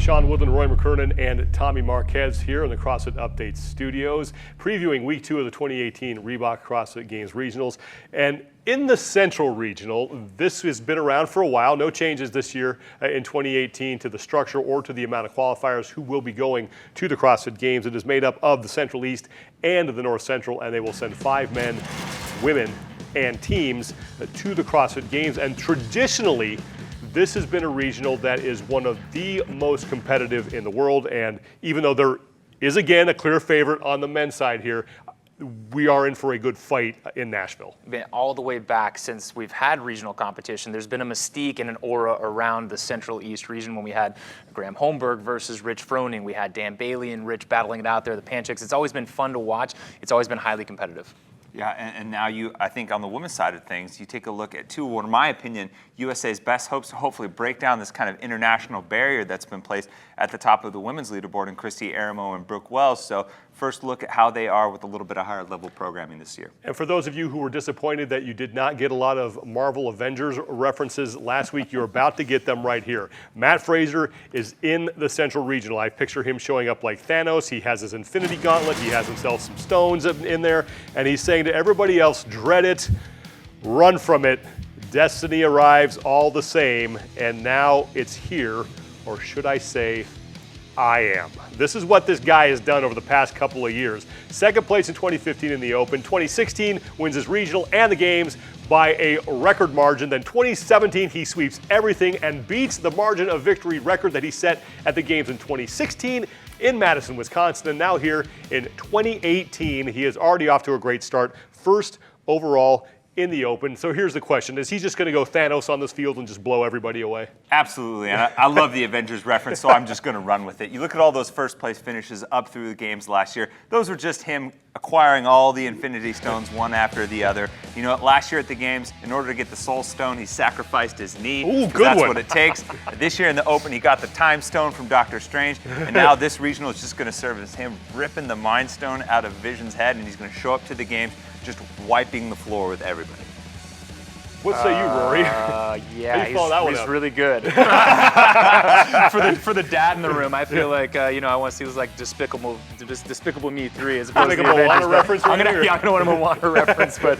Sean Woodland, Rory McKernan, and Tommy Marquez here in the CrossFit Update studios, previewing week 2 of the 2018 Reebok CrossFit Games Regionals. And in the Central Regional, this has been around for a while. No changes this year in 2018 to the structure or to the amount of qualifiers who will be going to the CrossFit Games. It is made up of the Central East and the North Central, and they will send 5 men, women, and teams to the CrossFit Games. And traditionally, this has been a regional that is one of the most competitive in the world. And even though there is, again, a clear favorite on the men's side here, we are in for a good fight in Nashville. All the way back since we've had regional competition, there's been a mystique and an aura around the Central East region when we had Graham Holmberg versus Rich Froning. We had Dan Bailey and Rich battling it out there, the Panchicks. It's always been fun to watch. It's always been highly competitive. Yeah, and now I think on the women's side of things, you take a look at in my opinion, USA's best hopes to hopefully break down this kind of international barrier that's been placed at the top of the women's leaderboard in Chrissie, Armel, and Brooke Wells. So first look at how they are with a little bit of higher level programming this year. And for those of you who were disappointed that you did not get a lot of Marvel Avengers references last week, you're about to get them right here. Mat Fraser is in the Central Regional. I picture him showing up like Thanos. He has his Infinity Gauntlet. He has himself some stones in there. And he's saying to everybody else, dread it, run from it. Destiny arrives all the same. And now it's here, or should I say, I am. This is what this guy has done over the past couple of years. Second place in 2015 in the Open. 2016 wins his regional and the games by a record margin. Then 2017 he sweeps everything and beats the margin of victory record that he set at the games in 2016 in Madison, Wisconsin. And now here in 2018, he is already off to a great start. First overall in the Open. So here's the question. Is he just going to go Thanos on this field and just blow everybody away? Absolutely. And I love the Avengers reference, so I'm just going to run with it. You look at all those first place finishes up through the games last year. Those were just him acquiring all the Infinity Stones one after the other. You know what? Last year at the games, in order to get the Soul Stone, he sacrificed his knee. Ooh, good that's one. what it takes. This year in the Open, he got the Time Stone from Doctor Strange. And now this regional is just going to serve as him ripping the Mind Stone out of Vision's head, and he's going to show up to the games just wiping the floor with everybody. What say you, Rory? Yeah, he's really good. for the dad in the room, I feel like I want to see this like Despicable Me 3 as opposed to the Moana reference. I'm gonna want a Moana reference, but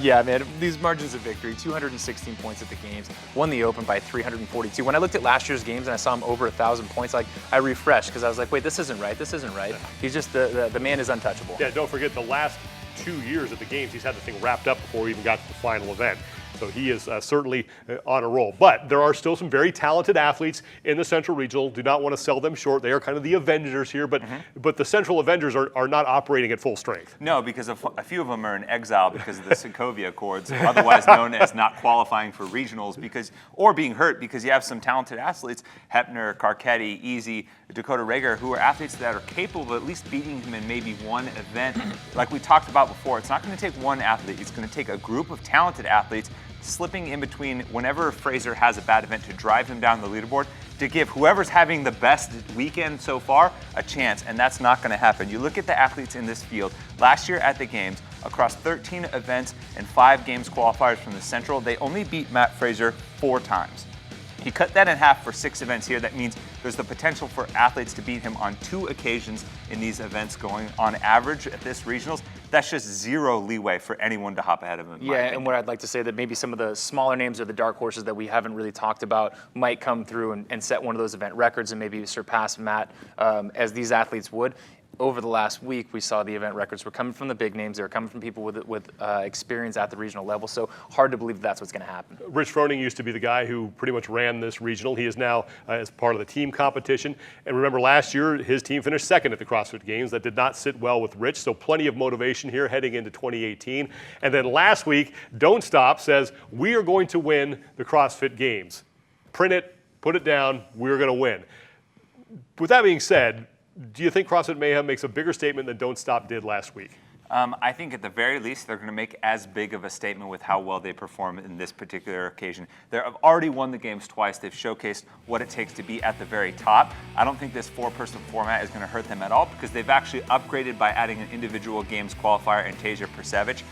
yeah, man, these margins of victory: 216 points at the games, won the Open by 342. When I looked at last year's games and I saw him over 1,000 points, like I refreshed because I was like, wait, this isn't right. This isn't right. He's just the man is untouchable. Yeah, don't forget the last 2 years at the games, he's had the thing wrapped up before he even got to the final event. So he is certainly on a roll. But there are still some very talented athletes in the Central Regional. Do not want to sell them short. They are kind of the Avengers here, but the Central Avengers are not operating at full strength. No, because a few of them are in exile because of the Sokovia Accords, otherwise known as not qualifying for regionals or being hurt because you have some talented athletes, Hepner, Carcetti, Easy, Dakota Rager, who are athletes that are capable of at least beating him in maybe one event. Like we talked about before, it's not going to take one athlete. It's going to take a group of talented athletes slipping in between whenever Fraser has a bad event to drive him down the leaderboard, to give whoever's having the best weekend so far a chance, and that's not going to happen. You look at the athletes in this field. Last year at the games, across 13 events and 5 games qualifiers from the Central, they only beat Mat Fraser 4 times. He cut that in half for 6 events here. That means there's the potential for athletes to beat him on 2 occasions in these events going on average at this regionals. That's just zero leeway for anyone to hop ahead of him. Yeah, and what I'd like to say that maybe some of the smaller names or the dark horses that we haven't really talked about might come through and set one of those event records and maybe surpass Matt as these athletes would. Over the last week, we saw the event records were coming from the big names. They were coming from people with experience at the regional level. So hard to believe that's what's going to happen. Rich Froning used to be the guy who pretty much ran this regional. He is now as part of the team competition. And remember last year, his team finished second at the CrossFit Games. That did not sit well with Rich. So plenty of motivation here heading into 2018. And then last week, Don't Stop says, we are going to win the CrossFit Games. Print it, put it down, we're going to win. With that being said, do you think CrossFit Mayhem makes a bigger statement than Don't Stop did last week? I think at the very least, they're going to make as big of a statement with how well they perform in this particular occasion. They've already won the games twice. They've showcased what it takes to be at the very top. I don't think this 4-person format is going to hurt them at all because they've actually upgraded by adding an individual games qualifier and Tasia Persevich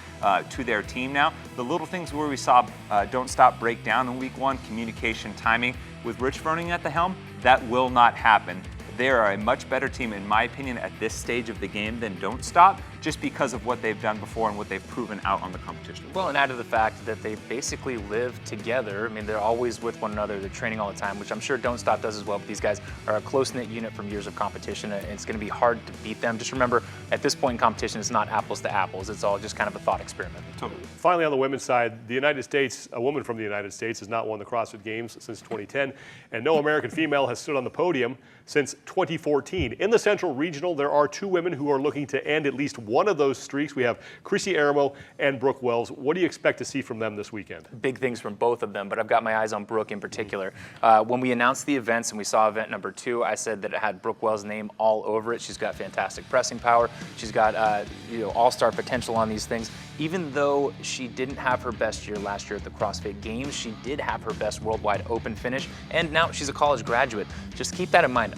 to their team now. The little things where we saw Don't Stop break down in week 1, communication, timing, with Rich Froning at the helm, That will not happen. They are a much better team, in my opinion, at this stage of the game than Don't Stop, just because of what they've done before and what they've proven out on the competition. Well, and add to the fact that they basically live together. I mean, they're always with one another. They're training all the time, which I'm sure Don't Stop does as well. But these guys are a close-knit unit from years of competition, and it's going to be hard to beat them. Just remember, at this point in competition, it's not apples to apples. It's all just kind of a thought experiment. Totally. Finally, on the women's side, the United States, a woman from the United States, has not won the CrossFit Games since 2010, and no American female has stood on the podium since 2014. In the Central Regional, there are 2 women who are looking to end at least one of those streaks. We have Chrissie, Armel, and Brooke Wells. What do you expect to see from them this weekend? Big things from both of them, but I've got my eyes on Brooke in particular. When we announced the events and we saw event number 2, I said that it had Brooke Wells' name all over it. She's got fantastic pressing power. She's got all-star potential on these things. Even though she didn't have her best year last year at the CrossFit Games, she did have her best worldwide open finish, and now she's a college graduate. Just keep that in mind.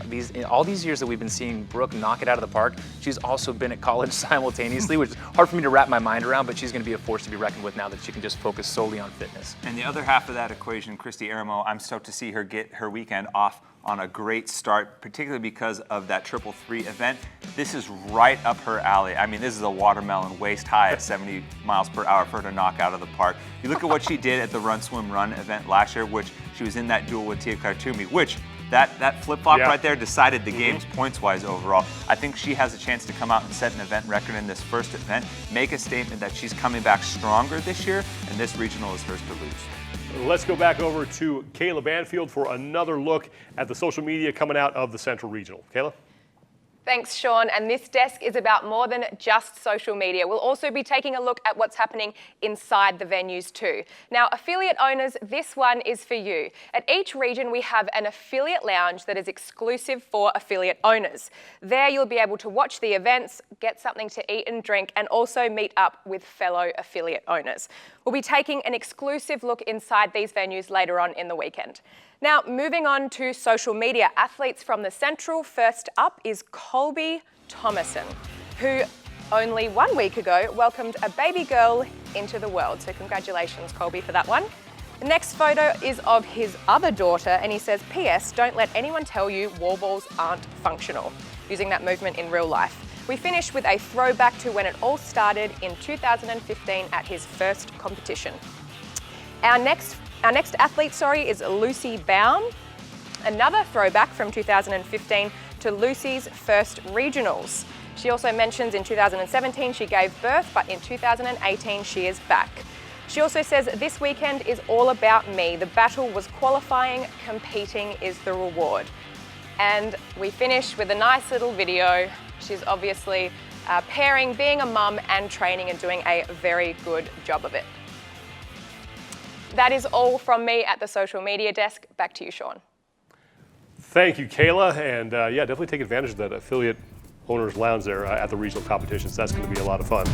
All these years that we've been seeing Brooke knock it out of the park, she's also been at college simultaneously, which is hard for me to wrap my mind around, but she's going to be a force to be reckoned with now that she can just focus solely on fitness. And the other half of that equation, Chrissie Armel, I'm stoked to see her get her weekend off on a great start, particularly because of that 333 event. This is right up her alley. I mean, this is a watermelon waist high at 70 miles per hour for her to knock out of the park. You look at what she did at the Run, Swim, Run event last year, which she was in that duel with Tia Khartoumi, which that flip-flop right there decided the games points-wise overall. I think she has a chance to come out and set an event record in this first event, make a statement that she's coming back stronger this year, and this regional is hers to lose. Let's go back over to Kayla Banfield for another look at the social media coming out of the Central Regional. Kayla? Thanks, Sean. And this desk is about more than just social media. We'll also be taking a look at what's happening inside the venues too. Now, affiliate owners, this one is for you. At each region, we have an affiliate lounge that is exclusive for affiliate owners. There, you'll be able to watch the events, get something to eat and drink, and also meet up with fellow affiliate owners. We'll be taking an exclusive look inside these venues later on in the weekend. Now, moving on to social media, athletes from the Central. First up is Colby Thomason, who only 1 week ago welcomed a baby girl into the world. So congratulations, Colby, for that one. The next photo is of his other daughter, and he says, P.S. don't let anyone tell you wall balls aren't functional, using that movement in real life. We finish with a throwback to when it all started in 2015 at his first competition. Our next athlete, is Lucy Baum. Another throwback from 2015 to Lucy's first regionals. She also mentions in 2017 she gave birth, but in 2018 she is back. She also says, this weekend is all about me. The battle was qualifying, competing is the reward. And we finish with a nice little video. She's obviously pairing being a mum and training and doing a very good job of it. That is all from me at the social media desk. Back to you, Sean. Thank you, Kayla. And yeah, definitely take advantage of that affiliate owners lounge there at the regional competitions. That's going to be a lot of fun.